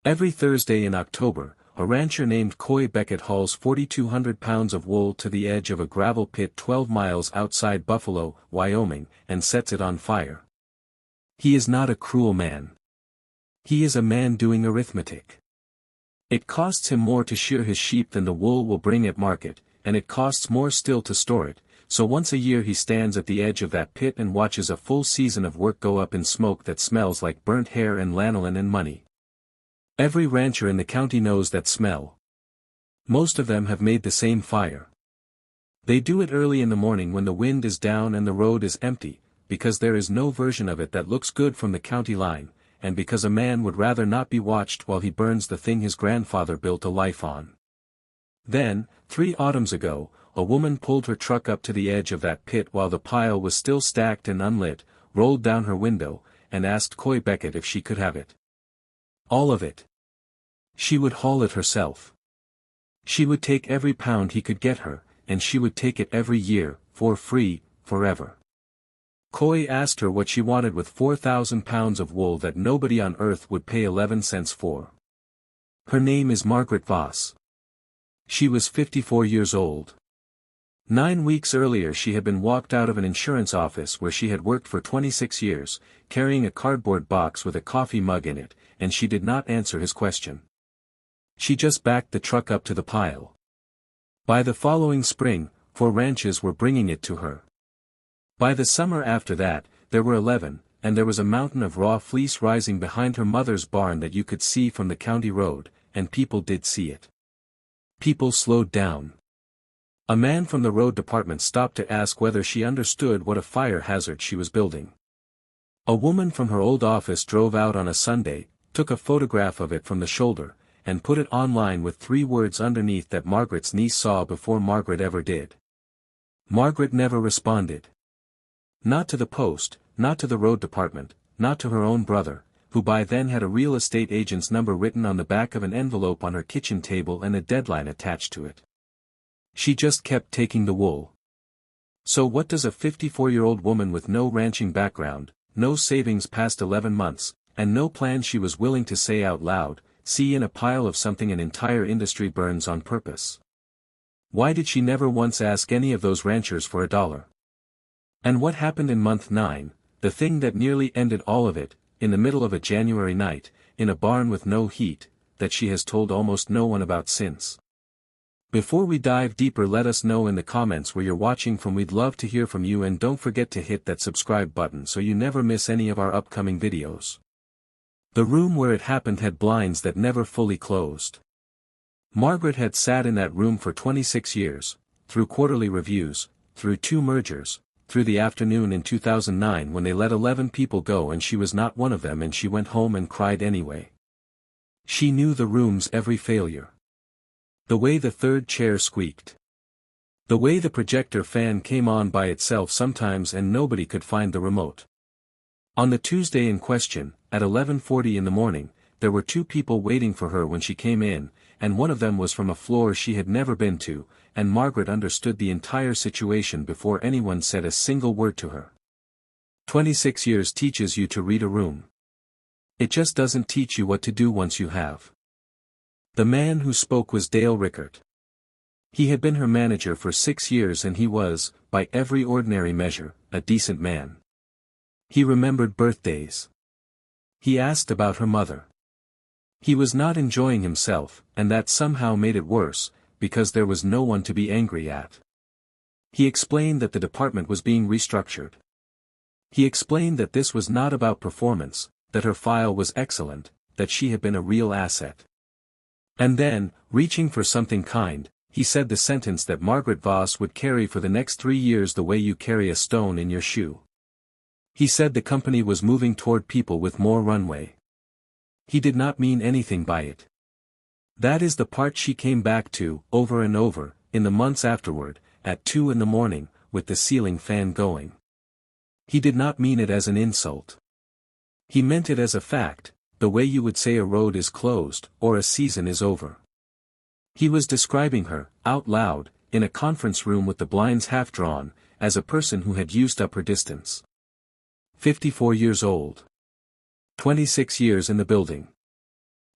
Every Thursday in October, a rancher named Coy Beckett hauls 4,200 pounds of wool to the edge of a gravel pit 12 miles outside Buffalo, Wyoming, and sets it on fire. He is not a cruel man. He is a man doing arithmetic. It costs him more to shear his sheep than the wool will bring at market, and it costs more still to store it, so once a year he stands at the edge of that pit and watches a full season of work go up in smoke that smells like burnt hair and lanolin and money. Every rancher in the county knows that smell. Most of them have made the same fire. They do it early in the morning when the wind is down and the road is empty, because there is no version of it that looks good from the county line, and because a man would rather not be watched while he burns the thing his grandfather built a life on. Then, 3 autumns ago, a woman pulled her truck up to the edge of that pit while the pile was still stacked and unlit, rolled down her window, and asked Coy Beckett if she could have it. All of it. She would haul it herself. She would take every pound he could get her, and she would take it every year, for free, forever. Coy asked her what she wanted with 4,000 pounds of wool that nobody on earth would pay 11 cents for. Her name is Margaret Voss. She was 54 years old. 9 weeks earlier she had been walked out of an insurance office where she had worked for 26 years, carrying a cardboard box with a coffee mug in it, and she did not answer his question. She just backed the truck up to the pile. By the following spring, 4 ranches were bringing it to her. By the summer after that, there were 11, and there was a mountain of raw fleece rising behind her mother's barn that you could see from the county road, and people did see it. People slowed down. A man from the road department stopped to ask whether she understood what a fire hazard she was building. A woman from her old office drove out on a Sunday, took a photograph of it from the shoulder, and put it online with 3 words underneath that Margaret's niece saw before Margaret ever did. Margaret never responded. Not to the post, not to the road department, not to her own brother, who by then had a real estate agent's number written on the back of an envelope on her kitchen table and a deadline attached to it. She just kept taking the wool. So what does a 54-year-old woman with no ranching background, no savings past 11 months, and no plan she was willing to say out loud, see in a pile of something an entire industry burns on purpose? Why did she never once ask any of those ranchers for $1? And what happened in month 9, the thing that nearly ended all of it, in the middle of a January night, in a barn with no heat, that she has told almost no one about since? Before we dive deeper, let us know in the comments where you're watching from. We'd love to hear from you, and don't forget to hit that subscribe button so you never miss any of our upcoming videos. The room where it happened had blinds that never fully closed. Margaret had sat in that room for 26 years, through quarterly reviews, through 2 mergers, through the afternoon in 2009 when they let 11 people go and she was not one of them, and she went home and cried anyway. She knew the room's every failure. The way the 3rd chair squeaked. The way the projector fan came on by itself sometimes and nobody could find the remote. On the Tuesday in question, at 11:40 in the morning, there were 2 people waiting for her when she came in, and one of them was from a floor she had never been to, and Margaret understood the entire situation before anyone said a single word to her. 26 years teaches you to read a room. It just doesn't teach you what to do once you have. The man who spoke was Dale Rickert. He had been her manager for 6 years and he was, by every ordinary measure, a decent man. He remembered birthdays. He asked about her mother. He was not enjoying himself, and that somehow made it worse, because there was no one to be angry at. He explained that the department was being restructured. He explained that this was not about performance, that her file was excellent, that she had been a real asset. And then, reaching for something kind, he said the sentence that Margaret Voss would carry for the next 3 years the way you carry a stone in your shoe. He said the company was moving toward people with more runway. He did not mean anything by it. That is the part she came back to, over and over, in the months afterward, at 2 in the morning, with the ceiling fan going. He did not mean it as an insult. He meant it as a fact, the way you would say a road is closed, or a season is over. He was describing her, out loud, in a conference room with the blinds half drawn, as a person who had used up her distance. 54 years old. 26 years in the building.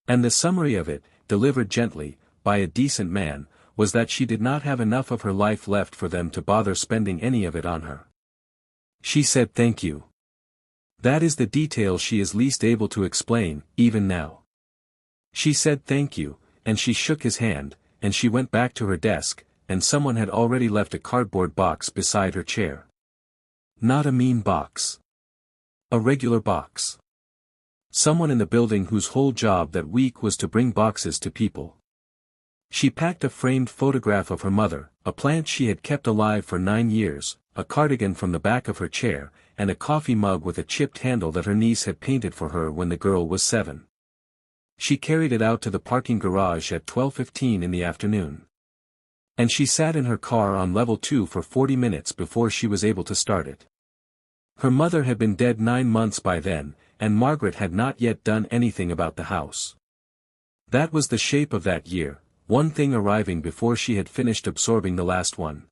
And the summary of it, delivered gently, by a decent man, was that she did not have enough of her life left for them to bother spending any of it on her. She said thank you. That is the detail she is least able to explain, even now. She said thank you, and she shook his hand, and she went back to her desk, and someone had already left a cardboard box beside her chair. Not a mean box. A regular box. Someone in the building whose whole job that week was to bring boxes to people. She packed a framed photograph of her mother, a plant she had kept alive for 9 years, a cardigan from the back of her chair, and a coffee mug with a chipped handle that her niece had painted for her when the girl was 7. She carried it out to the parking garage at 12:15 in the afternoon. And she sat in her car on level 2 for 40 minutes before she was able to start it. Her mother had been dead 9 months by then, and Margaret had not yet done anything about the house. That was the shape of that year, one thing arriving before she had finished absorbing the last one.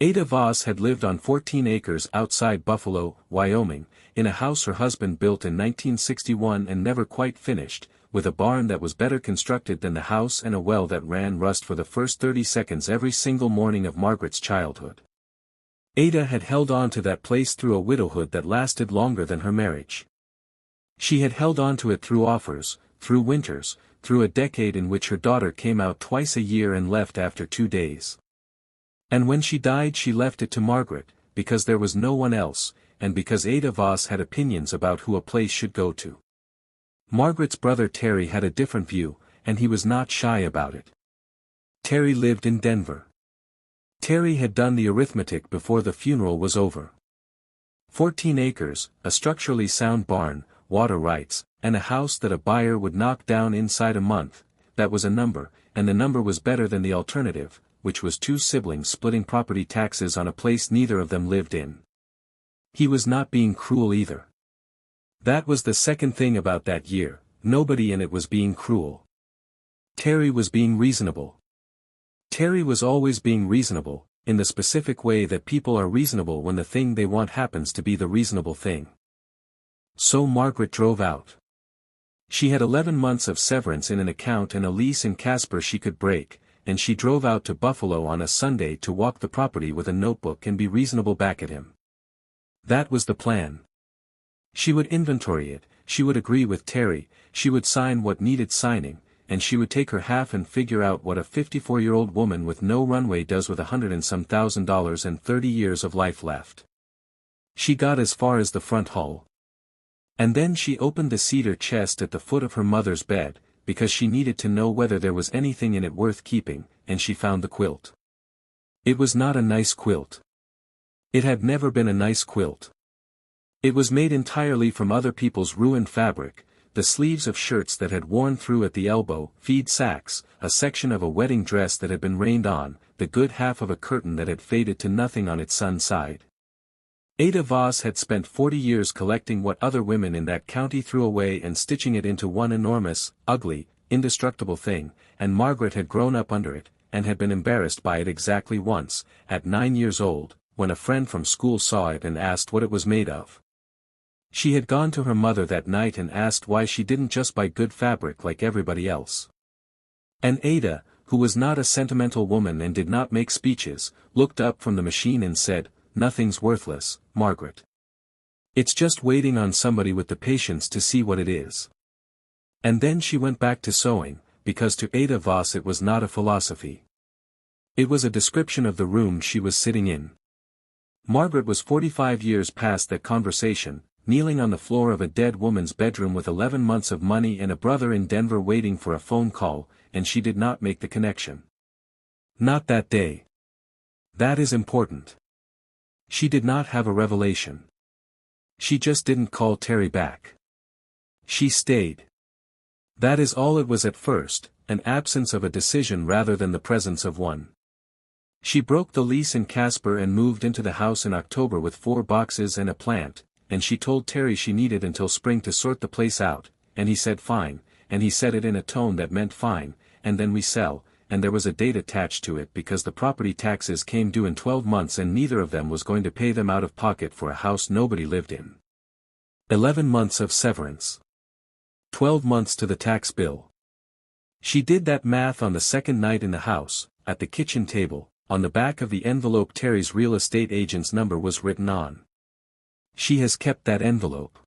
Ada Voss had lived on 14 acres outside Buffalo, Wyoming, in a house her husband built in 1961 and never quite finished, with a barn that was better constructed than the house and a well that ran rust for the first 30 seconds every single morning of Margaret's childhood. Ada had held on to that place through a widowhood that lasted longer than her marriage. She had held on to it through offers, through winters, through a decade in which her daughter came out twice a year and left after 2 days. And when she died she left it to Margaret, because there was no one else, and because Ada Voss had opinions about who a place should go to. Margaret's brother Terry had a different view, and he was not shy about it. Terry lived in Denver. Terry had done the arithmetic before the funeral was over. 14 acres, a structurally sound barn, water rights, and a house that a buyer would knock down inside a month, that was a number, and the number was better than the alternative, which was 2 siblings splitting property taxes on a place neither of them lived in. He was not being cruel either. That was the second thing about that year, nobody in it was being cruel. Terry was being reasonable. Terry was always being reasonable, in the specific way that people are reasonable when the thing they want happens to be the reasonable thing. So Margaret drove out. She had 11 months of severance in an account and a lease in Casper she could break, and she drove out to Buffalo on a Sunday to walk the property with a notebook and be reasonable back at him. That was the plan. She would inventory it, she would agree with Terry, she would sign what needed signing, and she would take her half and figure out what a 54-year-old woman with no runway does with $100,000 and some and 30 years of life left. She got as far as the front hall. And then she opened the cedar chest at the foot of her mother's bed, because she needed to know whether there was anything in it worth keeping, and she found the quilt. It was not a nice quilt. It had never been a nice quilt. It was made entirely from other people's ruined fabric, the sleeves of shirts that had worn through at the elbow, feed sacks, a section of a wedding dress that had been rained on, the good half of a curtain that had faded to nothing on its sun's side. Ada Voss had spent 40 years collecting what other women in that county threw away and stitching it into one enormous, ugly, indestructible thing, and Margaret had grown up under it, and had been embarrassed by it exactly once, at 9 years old, when a friend from school saw it and asked what it was made of. She had gone to her mother that night and asked why she didn't just buy good fabric like everybody else. And Ada, who was not a sentimental woman and did not make speeches, looked up from the machine and said, "Nothing's worthless, Margaret. It's just waiting on somebody with the patience to see what it is." And then she went back to sewing, because to Ada Voss it was not a philosophy. It was a description of the room she was sitting in. Margaret was 45 years past that conversation, kneeling on the floor of a dead woman's bedroom with 11 months of money and a brother in Denver waiting for a phone call, and she did not make the connection. Not that day. That is important. She did not have a revelation. She just didn't call Terry back. She stayed. That is all it was at first, an absence of a decision rather than the presence of one. She broke the lease in Casper and moved into the house in October with 4 boxes and a plant, and she told Terry she needed until spring to sort the place out, and he said fine, and he said it in a tone that meant fine, and then we sell, and there was a date attached to it because the property taxes came due in 12 months and neither of them was going to pay them out of pocket for a house nobody lived in. 11 months of severance. 12 months to the tax bill. She did that math on the second night in the house, at the kitchen table. On the back of the envelope Terry's real estate agent's number was written on. She has kept that envelope.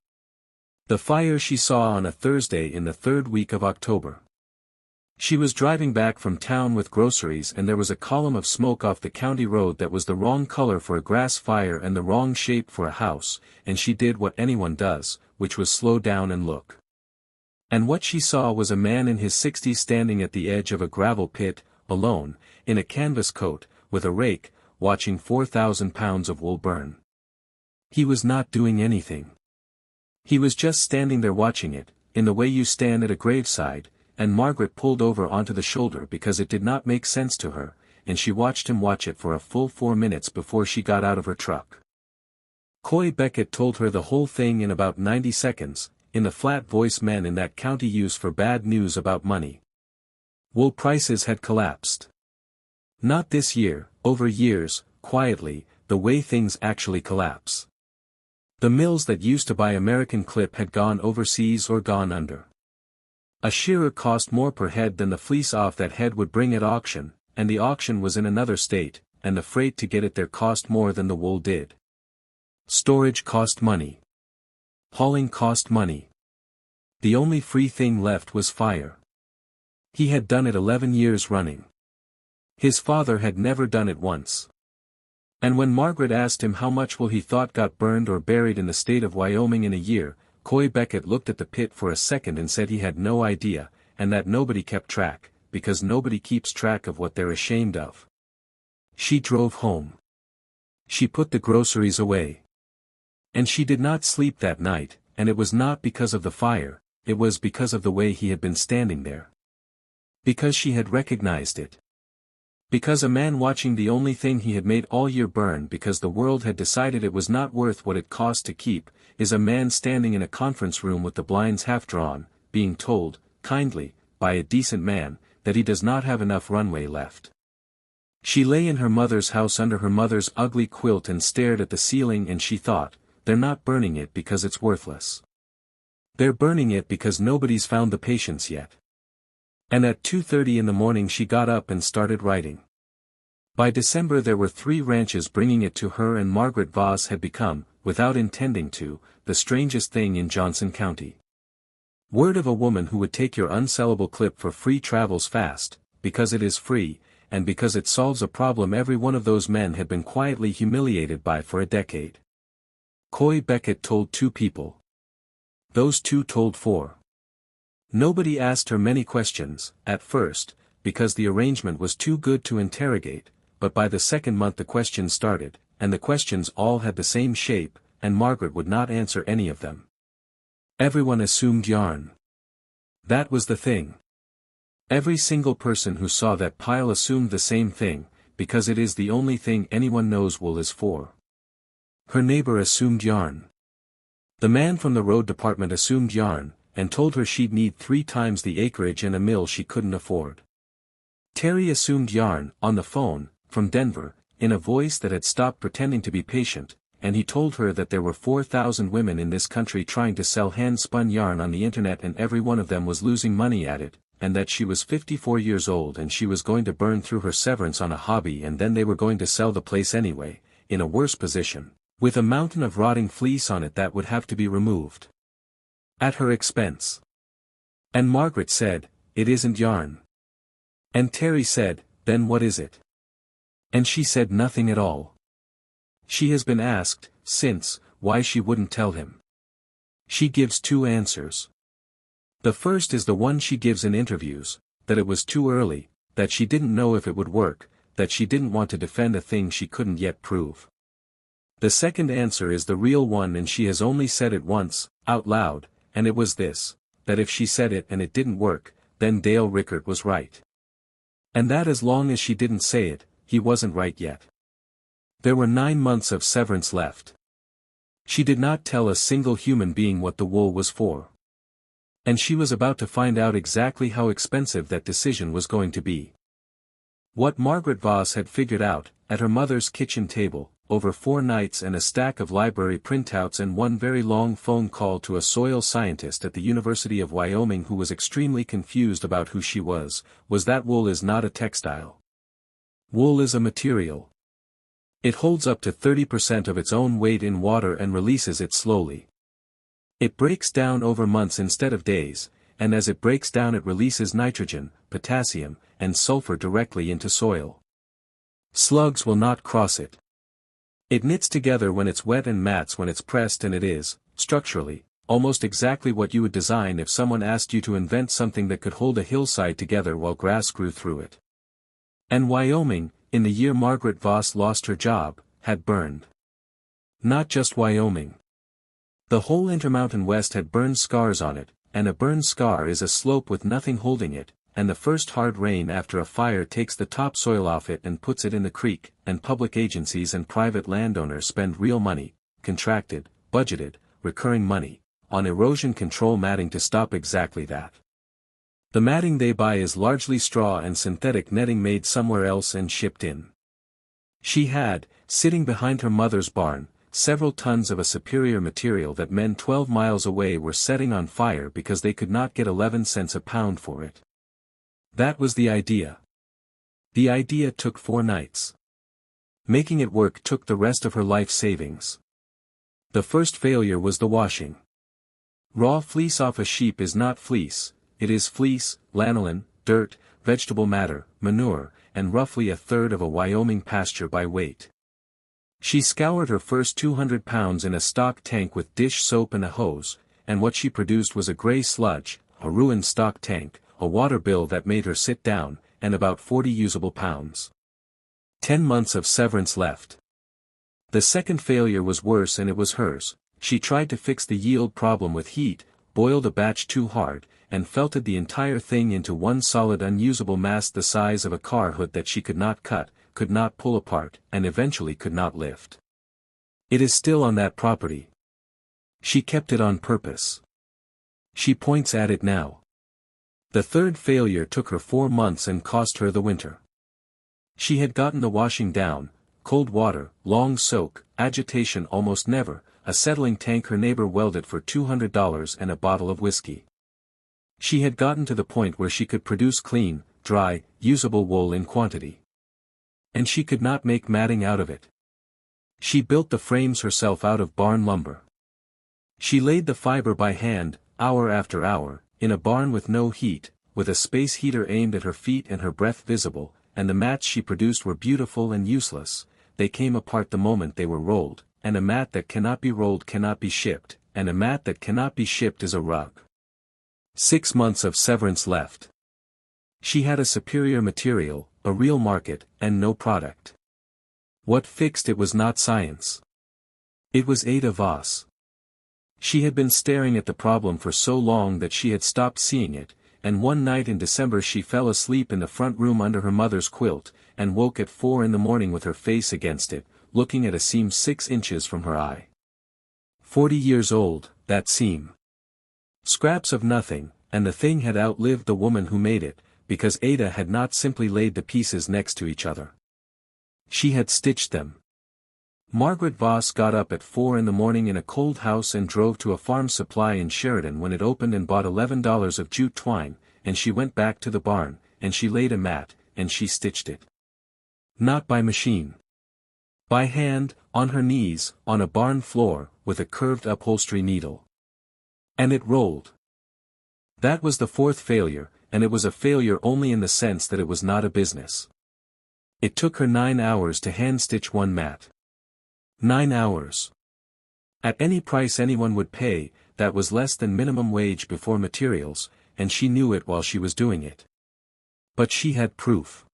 The fire she saw on a Thursday in the third week of October. She was driving back from town with groceries and there was a column of smoke off the county road that was the wrong color for a grass fire and the wrong shape for a house, and she did what anyone does, which was slow down and look. And what she saw was a man in his 60s standing at the edge of a gravel pit, alone, in a canvas coat, with a rake, watching 4,000 pounds of wool burn. He was not doing anything. He was just standing there watching it, in the way you stand at a graveside, and Margaret pulled over onto the shoulder because it did not make sense to her, and she watched him watch it for a full 4 minutes before she got out of her truck. Coy Beckett told her the whole thing in about 90 seconds, in the flat voice men in that county use for bad news about money. Wool prices had collapsed. Not this year, over years, quietly, the way things actually collapse. The mills that used to buy American clip had gone overseas or gone under. A shearer cost more per head than the fleece off that head would bring at auction, and the auction was in another state, and the freight to get it there cost more than the wool did. Storage cost money. Hauling cost money. The only free thing left was fire. He had done it 11 years running. His father had never done it once. And when Margaret asked him how much wool he thought got burned or buried in the state of Wyoming in a year, Coy Beckett looked at the pit for a second and said he had no idea, and that nobody kept track, because nobody keeps track of what they're ashamed of. She drove home. She put the groceries away. And she did not sleep that night, and it was not because of the fire, it was because of the way he had been standing there. Because she had recognized it. Because a man watching the only thing he had made all year burn because the world had decided it was not worth what it cost to keep, is a man standing in a conference room with the blinds half drawn, being told, kindly, by a decent man, that he does not have enough runway left. She lay in her mother's house under her mother's ugly quilt and stared at the ceiling and she thought, they're not burning it because it's worthless. They're burning it because nobody's found the patience yet. And at 2:30 in the morning she got up and started writing. By December there were 3 ranches bringing it to her and Margaret Voss had become, without intending to, the strangest thing in Johnson County. Word of a woman who would take your unsellable clip for free travels fast, because it is free, and because it solves a problem every one of those men had been quietly humiliated by for a decade. Coy Beckett told 2 people. Those 2 told 4. Nobody asked her many questions, at first, because the arrangement was too good to interrogate, but by the second month the questions started, and the questions all had the same shape, and Margaret would not answer any of them. Everyone assumed yarn. That was the thing. Every single person who saw that pile assumed the same thing, because it is the only thing anyone knows wool is for. Her neighbor assumed yarn. The man from the road department assumed yarn, and told her she'd need 3 times the acreage and a mill she couldn't afford. Terry assumed yarn, on the phone, from Denver, in a voice that had stopped pretending to be patient, and he told her that there were 4,000 women in this country trying to sell hand-spun yarn on the internet and every one of them was losing money at it, and that she was 54 years old and she was going to burn through her severance on a hobby and then they were going to sell the place anyway, in a worse position, with a mountain of rotting fleece on it that would have to be removed. At her expense. And Margaret said, it isn't yarn. And Terry said, then what is it? And she said nothing at all. She has been asked, since, why she wouldn't tell him. She gives 2 answers. The first is the one she gives in interviews, that it was too early, that she didn't know if it would work, that she didn't want to defend a thing she couldn't yet prove. The second answer is the real one and she has only said it once, out loud, and it was this, that if she said it and it didn't work, then Dale Rickert was right. And that as long as she didn't say it, he wasn't right yet. There were 9 months of severance left. She did not tell a single human being what the wool was for. And she was about to find out exactly how expensive that decision was going to be. What Margaret Voss had figured out, at her mother's kitchen table, over 4 nights and a stack of library printouts and one very long phone call to a soil scientist at the University of Wyoming who was extremely confused about who she was that wool is not a textile. Wool is a material. It holds up to 30% of its own weight in water and releases it slowly. It breaks down over months instead of days, and as it breaks down it releases nitrogen, potassium, and sulfur directly into soil. Slugs will not cross it. It knits together when it's wet and mats when it's pressed, and it is, structurally, almost exactly what you would design if someone asked you to invent something that could hold a hillside together while grass grew through it. And Wyoming, in the year Margaret Voss lost her job, had burned. Not just Wyoming. The whole Intermountain West had burned scars on it, and a burned scar is a slope with nothing holding it, and the first hard rain after a fire takes the topsoil off it and puts it in the creek, and public agencies and private landowners spend real money, contracted, budgeted, recurring money, on erosion control matting to stop exactly that. The matting they buy is largely straw and synthetic netting made somewhere else and shipped in. She had, sitting behind her mother's barn, several tons of a superior material that men 12 miles away were setting on fire because they could not get 11 cents a pound for it. That was the idea. The idea took 4 nights. Making it work took the rest of her life savings. The first failure was the washing. Raw fleece off a sheep is not fleece, it is fleece, lanolin, dirt, vegetable matter, manure, and roughly a third of a Wyoming pasture by weight. She scoured her first 200 pounds in a stock tank with dish soap and a hose, and what she produced was a gray sludge, a ruined stock tank, a water bill that made her sit down, and about 40 usable pounds. 10 months of severance left. The second failure was worse, and it was hers. She tried to fix the yield problem with heat, boiled a batch too hard, and felted the entire thing into one solid unusable mass the size of a car hood that she could not cut, could not pull apart, and eventually could not lift. It is still on that property. She kept it on purpose. She points at it now. The third failure took her 4 months and cost her the winter. She had gotten the washing down, cold water, long soak, agitation almost never, a settling tank her neighbor welded for $200 and a bottle of whiskey. She had gotten to the point where she could produce clean, dry, usable wool in quantity. And she could not make matting out of it. She built the frames herself out of barn lumber. She laid the fiber by hand, hour after hour, in a barn with no heat, with a space heater aimed at her feet and her breath visible, and the mats she produced were beautiful and useless. They came apart the moment they were rolled, and a mat that cannot be rolled cannot be shipped, and a mat that cannot be shipped is a rug. 6 months of severance left. She had a superior material, a real market, and no product. What fixed it was not science. It was Ada Voss. She had been staring at the problem for so long that she had stopped seeing it, and one night in December she fell asleep in the front room under her mother's quilt, and woke at 4 in the morning with her face against it, looking at a seam 6 inches from her eye. 40 years old, that seam. Scraps of nothing, and the thing had outlived the woman who made it, because Ada had not simply laid the pieces next to each other. She had stitched them. Margaret Voss got up at 4 in the morning in a cold house and drove to a farm supply in Sheridan when it opened and bought $11 of jute twine, and she went back to the barn, and she laid a mat, and she stitched it. Not by machine. By hand, on her knees, on a barn floor, with a curved upholstery needle. And it rolled. That was the fourth failure, and it was a failure only in the sense that it was not a business. It took her 9 hours to hand-stitch one mat. 9 hours. At any price anyone would pay, that was less than minimum wage before materials, and she knew it while she was doing it. But she had proof.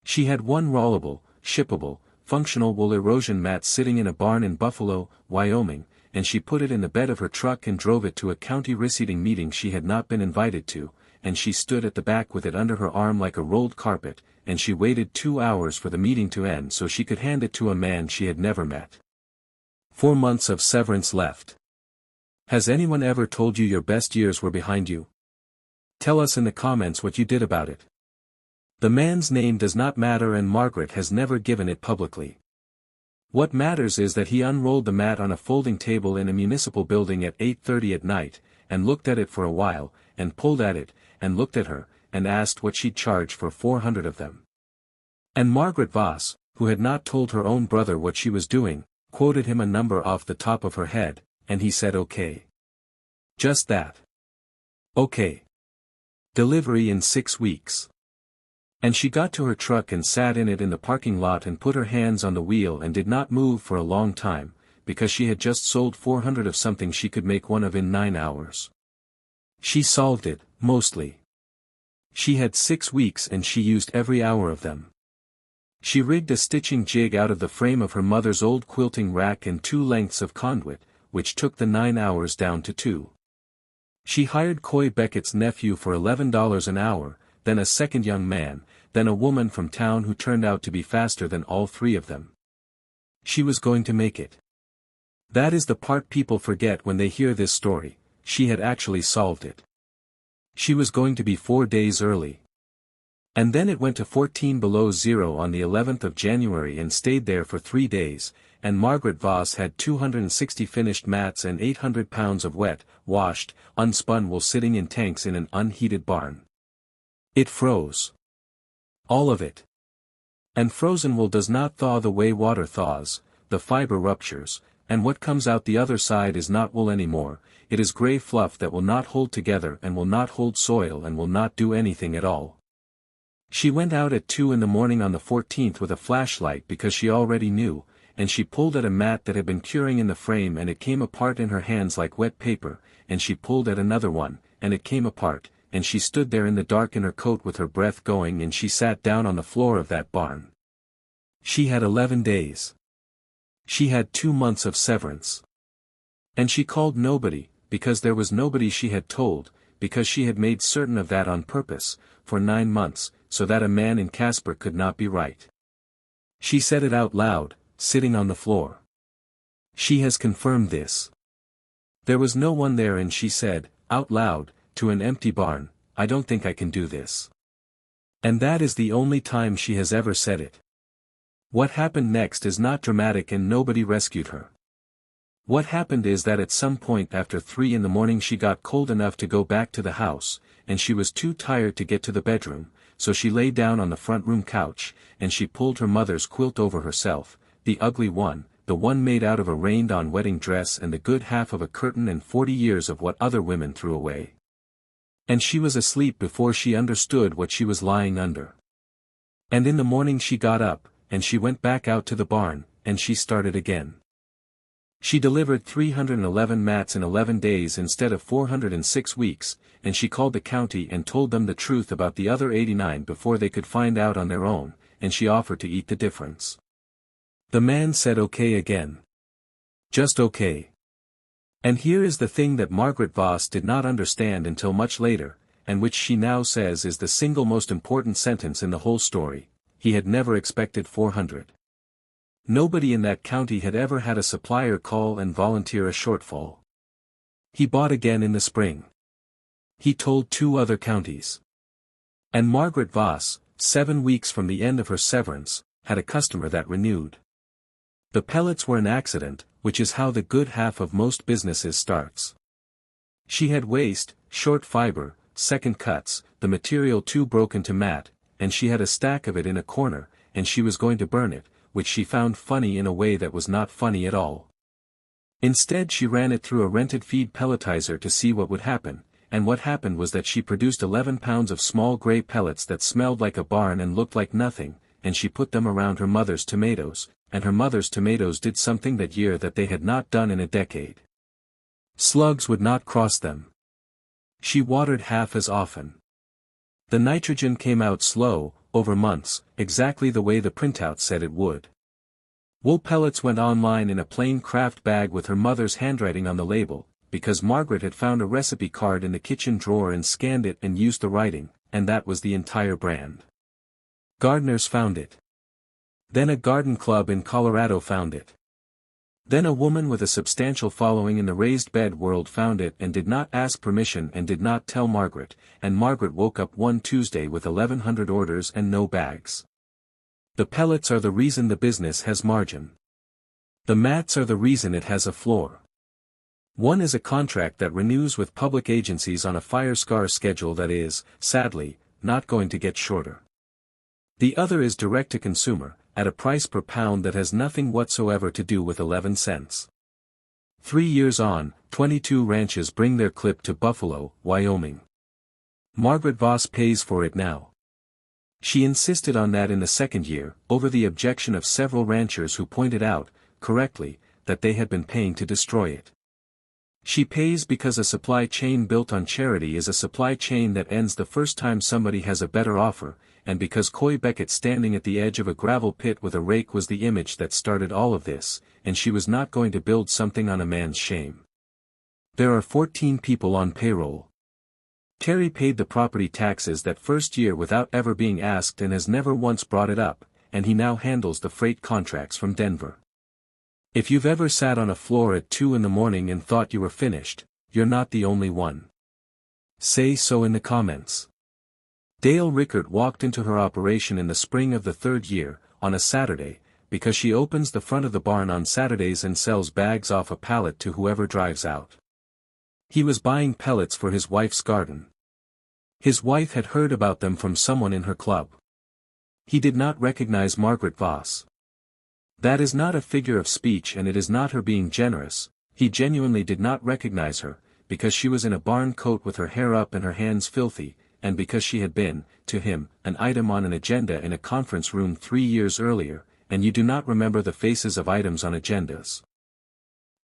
She had one rollable, shippable, functional wool erosion mat sitting in a barn in Buffalo, Wyoming, and she put it in the bed of her truck and drove it to a county receipting meeting she had not been invited to, and she stood at the back with it under her arm like a rolled carpet, and she waited 2 hours for the meeting to end so she could hand it to a man she had never met. 4 months of severance left. Has anyone ever told you your best years were behind you? Tell us in the comments what you did about it. The man's name does not matter and Margaret has never given it publicly. What matters is that he unrolled the mat on a folding table in a municipal building at 8:30 at night, and looked at it for a while, and pulled at it, and looked at her, and asked what she'd charge for 400 of them. And Margaret Voss, who had not told her own brother what she was doing, quoted him a number off the top of her head, and he said okay. Just that. Okay. Delivery in 6 weeks. And she got to her truck and sat in it in the parking lot and put her hands on the wheel and did not move for a long time, because she had just sold 400 of something she could make one of in 9 hours. She solved it, mostly. She had 6 weeks and she used every hour of them. She rigged a stitching jig out of the frame of her mother's old quilting rack and 2 lengths of conduit, which took the 9 hours down to 2. She hired Coy Beckett's nephew for $11 an hour, then a second young man, then a woman from town who turned out to be faster than all 3 of them. She was going to make it. That is the part people forget when they hear this story. She had actually solved it. She was going to be 4 days early. And then it went to 14 below zero on the 11th of January and stayed there for 3 days, and Margaret Voss had 260 finished mats and 800 pounds of wet, washed, unspun wool sitting in tanks in an unheated barn. It froze. All of it. And frozen wool does not thaw the way water thaws, the fiber ruptures, and what comes out the other side is not wool anymore, it is gray fluff that will not hold together and will not hold soil and will not do anything at all. She went out at 2 in the morning on the 14th with a flashlight because she already knew, and she pulled at a mat that had been curing in the frame and it came apart in her hands like wet paper, and she pulled at another one, and it came apart, and she stood there in the dark in her coat with her breath going and she sat down on the floor of that barn. She had 11 days. She had 2 months of severance. And she called nobody, because there was nobody she had told, because she had made certain of that on purpose, for 9 months, so that a man in Casper could not be right. She said it out loud, sitting on the floor. She has confirmed this. There was no one there and she said, out loud, to an empty barn, I don't think I can do this. And that is the only time she has ever said it. What happened next is not dramatic and nobody rescued her. What happened is that at some point after 3 in the morning she got cold enough to go back to the house, and she was too tired to get to the bedroom, so she lay down on the front room couch, and she pulled her mother's quilt over herself, the ugly one, the one made out of a rained-on wedding dress and the good half of a curtain and 40 years of what other women threw away. And she was asleep before she understood what she was lying under. And in the morning she got up, and she went back out to the barn, and she started again. She delivered 311 mats in 11 days instead of 406 weeks, and she called the county and told them the truth about the other 89 before they could find out on their own, and she offered to eat the difference. The man said okay again. Just okay. And here is the thing that Margaret Voss did not understand until much later, and which she now says is the single most important sentence in the whole story: he had never expected 400. Nobody in that county had ever had a supplier call and volunteer a shortfall. He bought again in the spring. He told 2 other counties. And Margaret Voss, 7 weeks from the end of her severance, had a customer that renewed. The pellets were an accident, which is how the good half of most businesses starts. She had waste, short fiber, second cuts, the material too broken to mat, and she had a stack of it in a corner, and she was going to burn it, which she found funny in a way that was not funny at all. Instead she ran it through a rented feed pelletizer to see what would happen, and what happened was that she produced 11 pounds of small gray pellets that smelled like a barn and looked like nothing, and she put them around her mother's tomatoes, and her mother's tomatoes did something that year that they had not done in a decade. Slugs would not cross them. She watered half as often. The nitrogen came out slow, over months, exactly the way the printout said it would. Wool pellets went online in a plain craft bag with her mother's handwriting on the label, because Margaret had found a recipe card in the kitchen drawer and scanned it and used the writing, and that was the entire brand. Gardeners found it. Then a garden club in Colorado found it. Then a woman with a substantial following in the raised bed world found it and did not ask permission and did not tell Margaret, and Margaret woke up one Tuesday with 1,100 orders and no bags. The pellets are the reason the business has margin. The mats are the reason it has a floor. One is a contract that renews with public agencies on a fire scar schedule that is, sadly, not going to get shorter. The other is direct to consumer, at a price per pound that has nothing whatsoever to do with 11 cents. 3 years on, 22 ranches bring their clip to Buffalo, Wyoming. Margaret Voss pays for it now. She insisted on that in the second year, over the objection of several ranchers who pointed out, correctly, that they had been paying to destroy it. She pays because a supply chain built on charity is a supply chain that ends the first time somebody has a better offer, and because Coy Beckett standing at the edge of a gravel pit with a rake was the image that started all of this, and she was not going to build something on a man's shame. There are 14 people on payroll. Terry paid the property taxes that first year without ever being asked and has never once brought it up, and he now handles the freight contracts from Denver. If you've ever sat on a floor at 2 in the morning and thought you were finished, you're not the only one. Say so in the comments. Dale Rickert walked into her operation in the spring of the third year, on a Saturday, because she opens the front of the barn on Saturdays and sells bags off a pallet to whoever drives out. He was buying pellets for his wife's garden. His wife had heard about them from someone in her club. He did not recognize Margaret Voss. That is not a figure of speech and it is not her being generous, he genuinely did not recognize her, because she was in a barn coat with her hair up and her hands filthy, and because she had been, to him, an item on an agenda in a conference room 3 years earlier, and you do not remember the faces of items on agendas.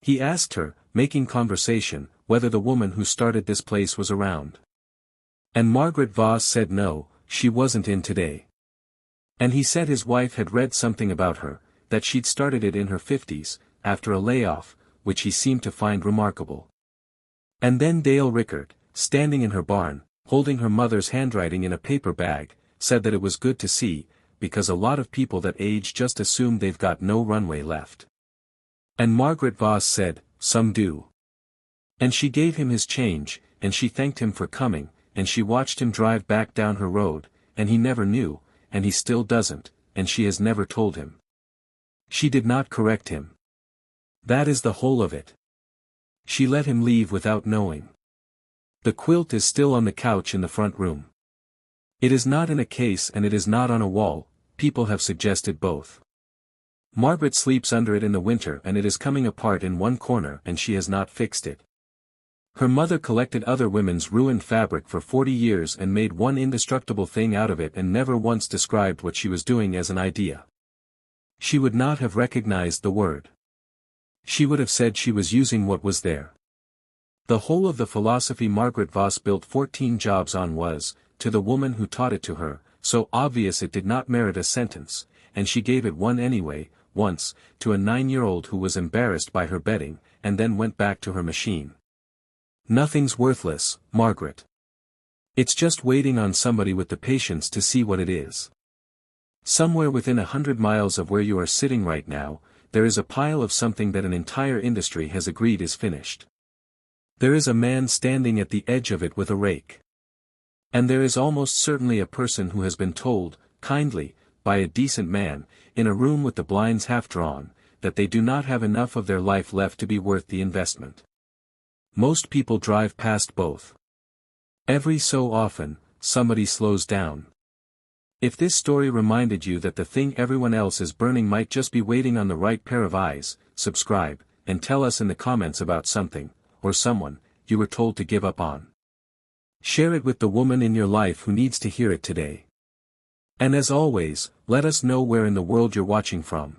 He asked her, making conversation, whether the woman who started this place was around. And Margaret Voss said no, she wasn't in today. And he said his wife had read something about her, that she'd started it in her 50s, after a layoff, which he seemed to find remarkable. And then Dale Rickert, standing in her barn, holding her mother's handwriting in a paper bag, said that it was good to see, because a lot of people that age just assume they've got no runway left. And Margaret Voss said, some do. And she gave him his change, and she thanked him for coming, and she watched him drive back down her road, and he never knew, and he still doesn't, and she has never told him. She did not correct him. That is the whole of it. She let him leave without knowing. The quilt is still on the couch in the front room. It is not in a case and it is not on a wall, people have suggested both. Margaret sleeps under it in the winter and it is coming apart in one corner and she has not fixed it. Her mother collected other women's ruined fabric for 40 years and made one indestructible thing out of it and never once described what she was doing as an idea. She would not have recognized the word. She would have said she was using what was there. The whole of the philosophy Margaret Voss built 14 jobs on was, to the woman who taught it to her, so obvious it did not merit a sentence, and she gave it one anyway, once, to a 9-year-old who was embarrassed by her betting, and then went back to her machine. Nothing's worthless, Margaret. It's just waiting on somebody with the patience to see what it is. Somewhere within 100 miles of where you are sitting right now, there is a pile of something that an entire industry has agreed is finished. There is a man standing at the edge of it with a rake. And there is almost certainly a person who has been told, kindly, by a decent man, in a room with the blinds half drawn, that they do not have enough of their life left to be worth the investment. Most people drive past both. Every so often, somebody slows down. If this story reminded you that the thing everyone else is burning might just be waiting on the right pair of eyes, subscribe, and tell us in the comments about something, or someone, you were told to give up on. Share it with the woman in your life who needs to hear it today. And as always, let us know where in the world you're watching from.